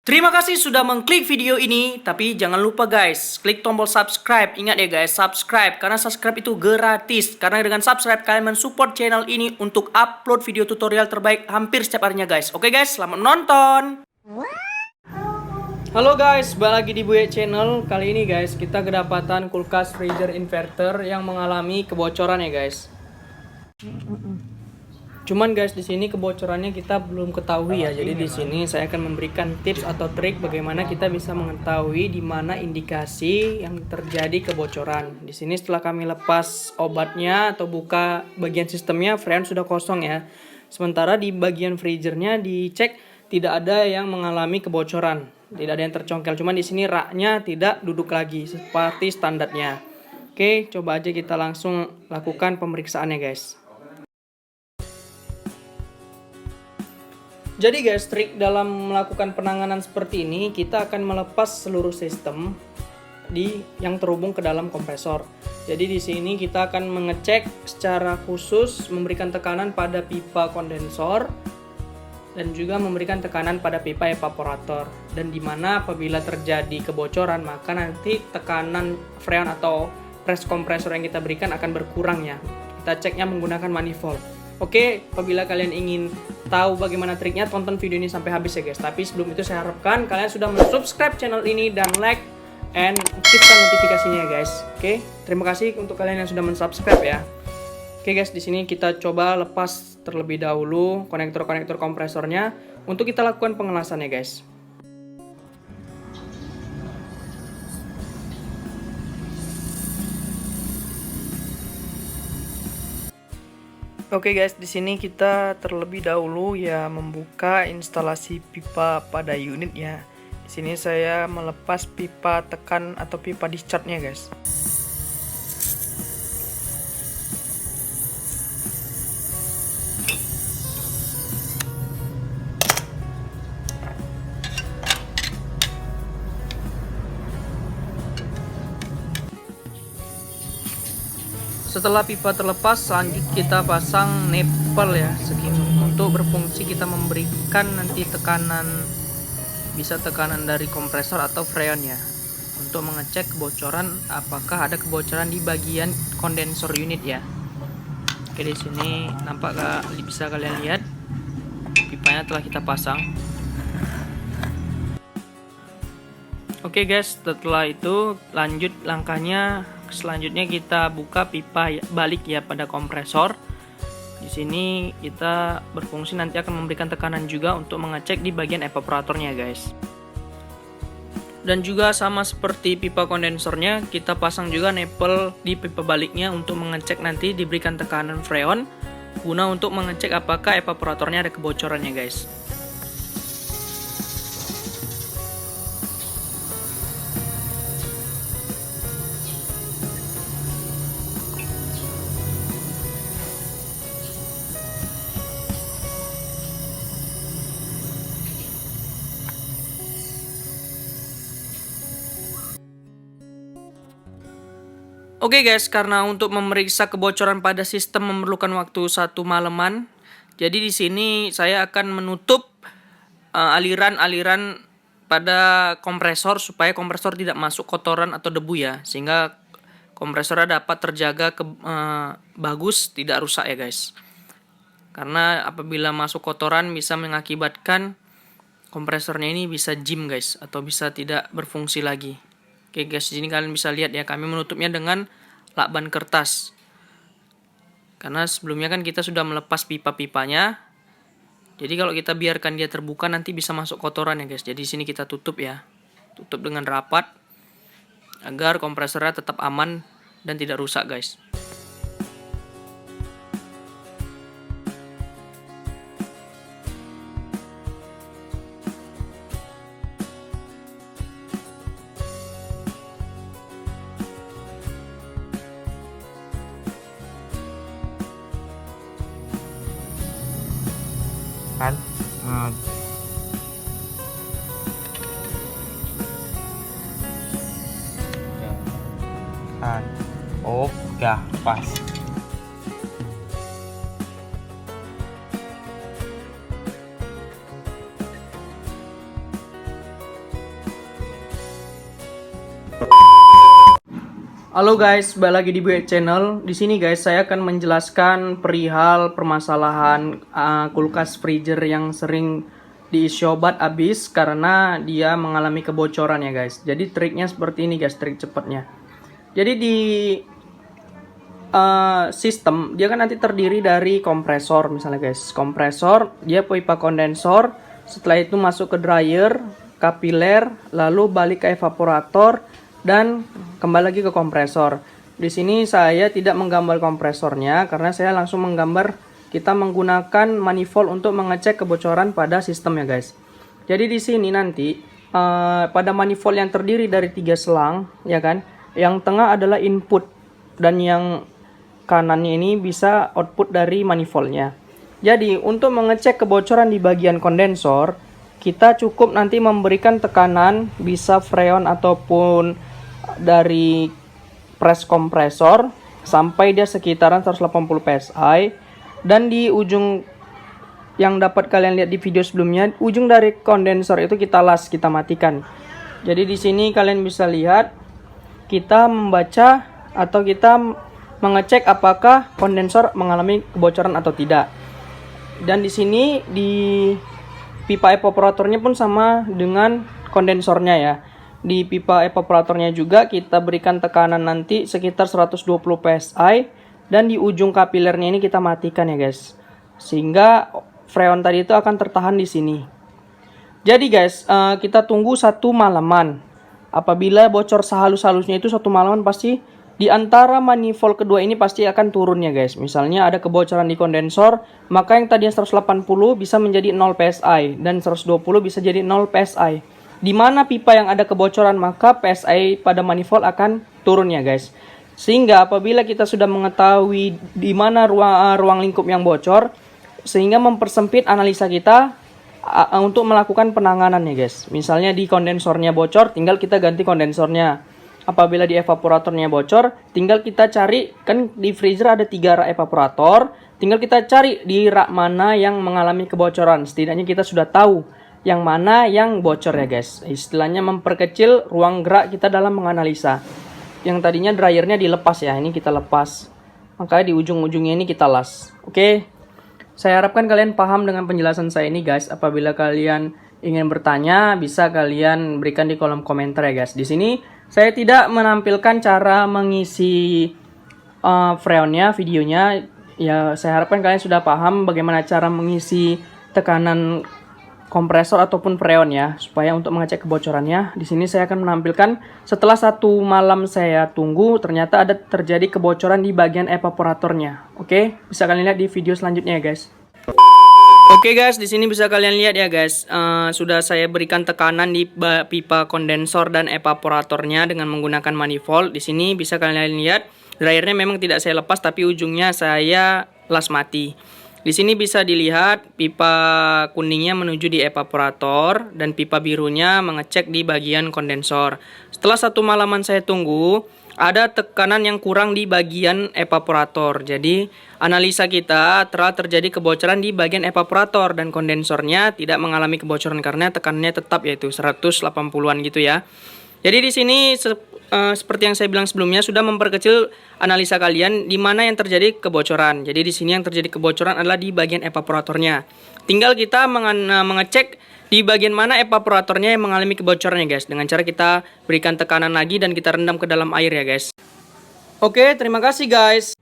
Terima kasih sudah mengklik video ini, tapi jangan lupa guys, klik tombol subscribe. Ingat ya guys, subscribe, karena subscribe itu gratis. Karena dengan subscribe kalian mensupport channel ini untuk upload video tutorial terbaik hampir setiap harinya guys. Oke guys, selamat menonton. Halo guys, balik lagi di Buye Channel. Kali ini guys, kita kedapatan kulkas freezer inverter yang mengalami kebocoran ya guys. Cuman guys, di sini kebocorannya kita belum ketahui ya. Jadi di sini saya akan memberikan tips atau trik bagaimana kita bisa mengetahui di mana indikasi yang terjadi kebocoran. Di sini setelah kami lepas obatnya atau buka bagian sistemnya, freon sudah kosong ya. Sementara di bagian freezernya dicek tidak ada yang mengalami kebocoran, tidak ada yang tercongkel. Cuman di sini raknya tidak duduk lagi seperti standarnya. Oke, coba aja kita langsung lakukan pemeriksaannya guys. Jadi guys, trik dalam melakukan penanganan seperti ini, kita akan melepas seluruh sistem yang terhubung ke dalam kompresor. Jadi di sini kita akan mengecek secara khusus, memberikan tekanan pada pipa kondensor dan juga memberikan tekanan pada pipa evaporator. Dan dimana apabila terjadi kebocoran, maka nanti tekanan freon atau press kompresor yang kita berikan akan berkurang ya. Kita ceknya menggunakan manifold. Oke, apabila kalian ingin tahu bagaimana triknya, tonton video ini sampai habis ya guys. Tapi sebelum itu saya harapkan kalian sudah subscribe channel ini dan like and aktifkan notifikasinya ya guys. Oke, terima kasih untuk kalian yang sudah subscribe ya. Oke guys, di sini kita coba lepas terlebih dahulu konektor-konektor kompresornya untuk kita lakukan pengelasannya guys. Oke guys, di sini kita terlebih dahulu ya membuka instalasi pipa pada unit ya. Di sini saya melepas pipa tekan atau pipa discharge-nya guys. Setelah pipa terlepas, lanjut kita pasang nipple ya, untuk berfungsi kita memberikan nanti tekanan, bisa tekanan dari kompresor atau freon ya, untuk mengecek kebocoran, apakah ada kebocoran di bagian kondensor unit ya. Oke, di sini nampak bisa kalian lihat pipanya telah kita pasang. Oke guys, setelah itu lanjut langkahnya. Selanjutnya kita buka pipa balik ya pada kompresor. Di sini kita berfungsi nanti akan memberikan tekanan juga untuk mengecek di bagian evaporatornya guys. Dan juga sama seperti pipa kondensornya, kita pasang juga nipple di pipa baliknya untuk mengecek nanti diberikan tekanan freon guna untuk mengecek apakah evaporatornya ada kebocorannya guys. Oke guys, karena untuk memeriksa kebocoran pada sistem memerlukan waktu 1 malaman, jadi di sini saya akan menutup aliran-aliran pada kompresor supaya kompresor tidak masuk kotoran atau debu ya, sehingga kompresornya dapat terjaga bagus, tidak rusak ya guys. Karena apabila masuk kotoran bisa mengakibatkan kompresornya ini bisa jam guys, atau bisa tidak berfungsi lagi. Oke guys, di sini kalian bisa lihat ya, kami menutupnya dengan lakban kertas. Karena sebelumnya kan kita sudah melepas pipa-pipanya. Jadi kalau kita biarkan dia terbuka nanti bisa masuk kotoran ya guys. Jadi di sini kita tutup ya. Tutup dengan rapat agar kompresornya tetap aman dan tidak rusak guys. Kan kan oh udah pas. Halo guys, balik lagi di Buet Channel. Di sini guys, saya akan menjelaskan perihal permasalahan kulkas freezer yang sering diisi obat habis karena dia mengalami kebocoran ya guys. Jadi triknya seperti ini guys, trik cepatnya. Jadi di sistem dia kan nanti terdiri dari kompresor misalnya guys. Kompresor, dia pipa kondensor, setelah itu masuk ke dryer, kapiler, lalu balik ke evaporator dan kembali lagi ke kompresor. Di sini saya tidak menggambar kompresornya karena saya langsung menggambar kita menggunakan manifold untuk mengecek kebocoran pada sistem ya guys. Jadi di sini nanti pada manifold yang terdiri dari 3 selang ya kan, yang tengah adalah input dan yang kanannya ini bisa output dari manifoldnya. Jadi untuk mengecek kebocoran di bagian kondensor, kita cukup nanti memberikan tekanan bisa freon ataupun dari press kompresor sampai dia sekitaran 180 psi, dan di ujung yang dapat kalian lihat di video sebelumnya, ujung dari kondensor itu kita las, kita matikan. Jadi di sini kalian bisa lihat kita membaca atau kita mengecek apakah kondensor mengalami kebocoran atau tidak. Dan di sini di pipa evaporatornya pun sama dengan kondensornya ya. Di pipa evaporatornya juga kita berikan tekanan nanti sekitar 120 psi, dan di ujung kapilernya ini kita matikan ya guys, sehingga freon tadi itu akan tertahan di sini. Jadi guys, kita tunggu 1 malaman. Apabila bocor sehalus-halusnya itu 1 malaman, pasti di antara manifold kedua ini pasti akan turun ya guys. Misalnya ada kebocoran di kondensor, maka yang tadinya 180 bisa menjadi 0 psi dan 120 bisa jadi 0 psi. Di mana pipa yang ada kebocoran, maka PSI pada manifold akan turun ya guys. Sehingga apabila kita sudah mengetahui di mana ruang lingkup yang bocor, sehingga mempersempit analisa kita untuk melakukan penanganan ya guys. Misalnya di kondensornya bocor, tinggal kita ganti kondensornya. Apabila di evaporatornya bocor, tinggal kita cari, kan di freezer ada 3 rak evaporator, tinggal kita cari di rak mana yang mengalami kebocoran. Setidaknya kita sudah tahu yang mana yang bocor ya guys. Istilahnya memperkecil ruang gerak kita dalam menganalisa. Yang tadinya dryernya dilepas ya, ini kita lepas. Makanya di ujung-ujungnya ini kita las. Oke. Saya harapkan kalian paham dengan penjelasan saya ini guys. Apabila kalian ingin bertanya, bisa kalian berikan di kolom komentar ya guys. Di sini saya tidak menampilkan cara mengisi freonnya, videonya. Ya, saya harapkan kalian sudah paham bagaimana cara mengisi tekanan kompresor ataupun freon ya, supaya untuk mengecek kebocorannya. Di sini saya akan menampilkan setelah 1 malam saya tunggu, ternyata ada terjadi kebocoran di bagian evaporatornya. Oke, bisa kalian lihat di video selanjutnya ya guys. Oke guys, di sini bisa kalian lihat ya guys, sudah saya berikan tekanan di pipa kondensor dan evaporatornya dengan menggunakan manifold. Di sini bisa kalian lihat dryernya memang tidak saya lepas, tapi ujungnya saya las mati. Di sini bisa dilihat pipa kuningnya menuju di evaporator dan pipa birunya mengecek di bagian kondensor. Setelah 1 malaman saya tunggu, ada tekanan yang kurang di bagian evaporator. Jadi analisa kita telah terjadi kebocoran di bagian evaporator dan kondensornya tidak mengalami kebocoran karena tekanannya tetap yaitu 180-an gitu ya. Jadi di sini seperti yang saya bilang sebelumnya, sudah memperkecil analisa kalian di mana yang terjadi kebocoran. Jadi di sini yang terjadi kebocoran adalah di bagian evaporatornya. Tinggal kita mengecek di bagian mana evaporatornya yang mengalami kebocoran ya guys, dengan cara kita berikan tekanan lagi dan kita rendam ke dalam air ya guys. Oke, terima kasih guys.